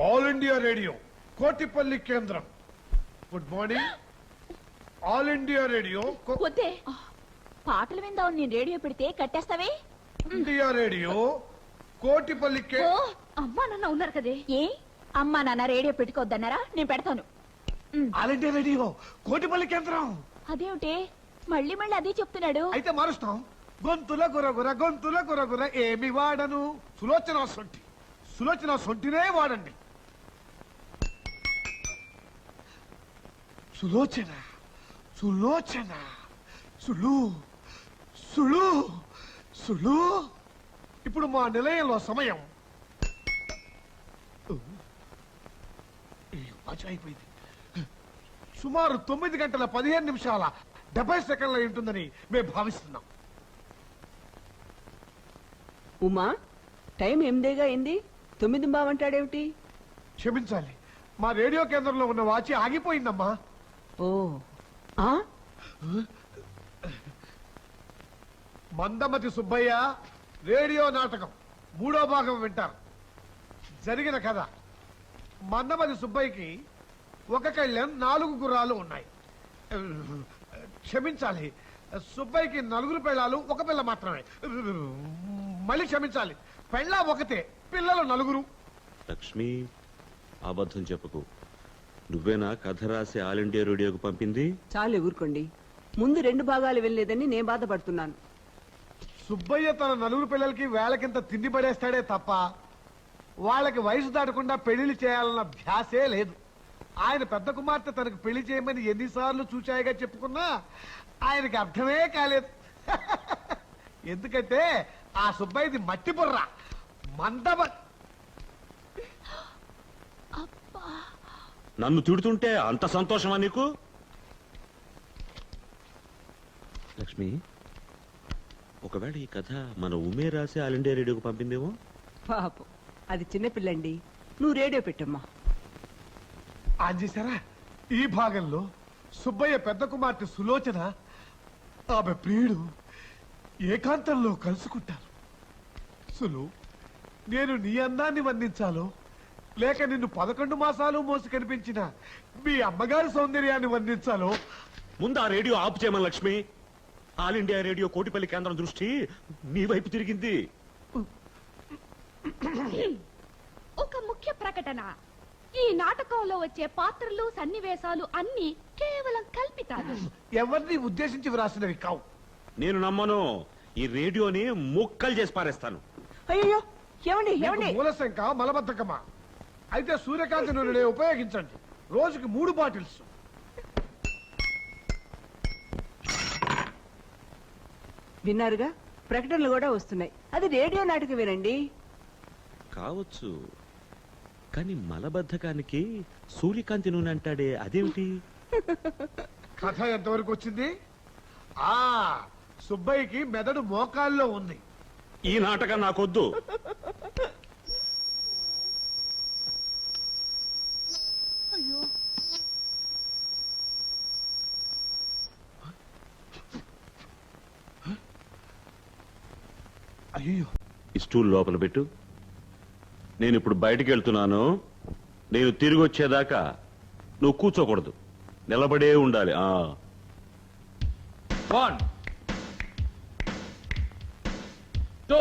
All India radio Kotipalli కేంద్రం. Good morning. All India radio వద్దే, పాటలు విందాం. నేను రేడియో పెడితే కట్టేస్తావే. ఇండియా రేడియో కోటిపల్లి ఓ, అమ్మా నాన్న ఉన్నారు కదే. ఏ అమ్మా నాన్న రేడియో పెట్టుకోవద్దన్నారా? నేను పెడతాను. ఆల్ ఇండియా రేడియో కోటిపల్లి కేంద్రం. అదేమిటి మళ్ళీ మళ్ళీ అదే చెప్తున్నాడు? అయితే మారుస్తాం. గొంతుల గురగుర గొంతుల గురగుర ఏమి వాడను. సులోచన సొంటి, సులోచన సొంటినే వాడండి. సులోచన సులోచన సులు సులు సులు. ఇప్పుడు మా నిలయంలో సమయం అయిపోయింది. సుమారు 9 గంటల 15 నిమిషాల 70 సెకండ్లు ఉంటుందని మేము భావిస్తున్నాం. ఉమా, టైం 8 అయింది. 9 బావంటాడేమిటి? క్షమించాలి, మా రేడియో కేంద్రంలో ఉన్న వాచి ఆగిపోయిందమ్మా. ఓ ఆ మందమతి సుబ్బయ్య రేడియో నాటకం 3వ భాగం వింటారు. జరిగిన కథ: మందమతి సుబ్బయ్యకి ఒక కళ్యాణ్ 4 గుర్రాలు ఉన్నాయి. క్షమించాలి, సుబ్బయ్యకి 4 పిల్లలు, 1 పిల్ల మాత్రమే. మళ్ళీ క్షమించాలి, పెళ్ళ ఒకతే, పిల్లలు 4. లక్ష్మి, అబద్ధం చెప్పకు. నువ్వేనా కథ రాసి ఆల్ ఇండియా రేడియోకు పంపింది? చాలు ఊరుకోండి. ముందు 2 భాగాలు వెళ్ళలేదని నేను బాధపడుతున్నాను. సుబ్బయ్య తన 4 పిల్లలకి వేళకింత తిండి పడేస్తాడే తప్ప వాళ్ళకి వయసు దాటకుండా పెళ్లి చేయాలన్న ధ్యాసే లేదు. ఆయన పెద్ద కుమార్తె తనకు పెళ్లి చేయమని ఎన్నిసార్లు చూచాయిగా చెప్పుకున్నా ఆయనకి అర్థమే కాలేదు. ఎందుకంటే ఆ సుబ్బయ్యది మట్టి బుర్ర, మందమ. నన్ను తిడుతుంటే అంత సంతోషమా నీకు? లక్ష్మి, ఒకవేళ ఈ కథ మన ఉమే రాసి ఆల్ ఇండియా రేడియోకు పంపిందేమో? పాపం, అది చిన్నపిల్లండి. నువ్వు రేడియో పెట్టమ్మా. చేశారా? ఈ భాగంలో సుబ్బయ్య పెద్ద కుమార్తె సులోచన ఆమె ప్రియుడు ఏకాంతంలో కలుసుకుంటారు. సులు, నేను నీ అందాన్ని వర్ణించాలో లేక నిన్ను 11 మాసాలు మోసి కనిపించిన మీ అమ్మగారి సౌందర్యాన్ని వర్ణించాలో? ముందు ఆ రేడియో ఆపు చేయమని Lakshmi. All India radio Kotipalli కేంద్రం దృష్టి నీ వైపు తిరిగింది. ఒక ముఖ్య ప్రకటన: ఈ నాటకంలో వచ్చే పాత్రలు, సన్నివేశాలు అన్ని కేవలం కల్పితాలు. ఎవరిని ఉద్దేశించి వ్రాసినవి కావు. నేను నమ్మను. ఈ రేడియోని ముక్కలు చేసి పారేస్తాను. అయ్యో, ఏమండి ఏమండి? మూలశంక మలబద్ధకమా? అయితే సూర్యకాంతి నూనె ఉపయోగించండి. రోజుకి 3 బాటిల్స్. విన్నారుగా, ప్రకటనలు కూడా వస్తున్నాయి. అది రేడియో నాటకం వినండి. కావచ్చు, కానీ మలబద్ధకానికి సూర్యకాంతి నూనె అంటాడే, అదేమిటి? కథ ఎంతవరకు వచ్చింది? సుబ్బయ్యకి మెదడు మోకాల్లో ఉంది. ఈ నాటకం నాకొద్దు. అయ్యో, ఈ స్టూల్ లోపల పెట్టు. నేను ఇప్పుడు బయటికి వెళ్తున్నాను. నేను తిరిగి వచ్చేదాకా నువ్వు కూర్చోకూడదు, నిలబడే ఉండాలి. 1 2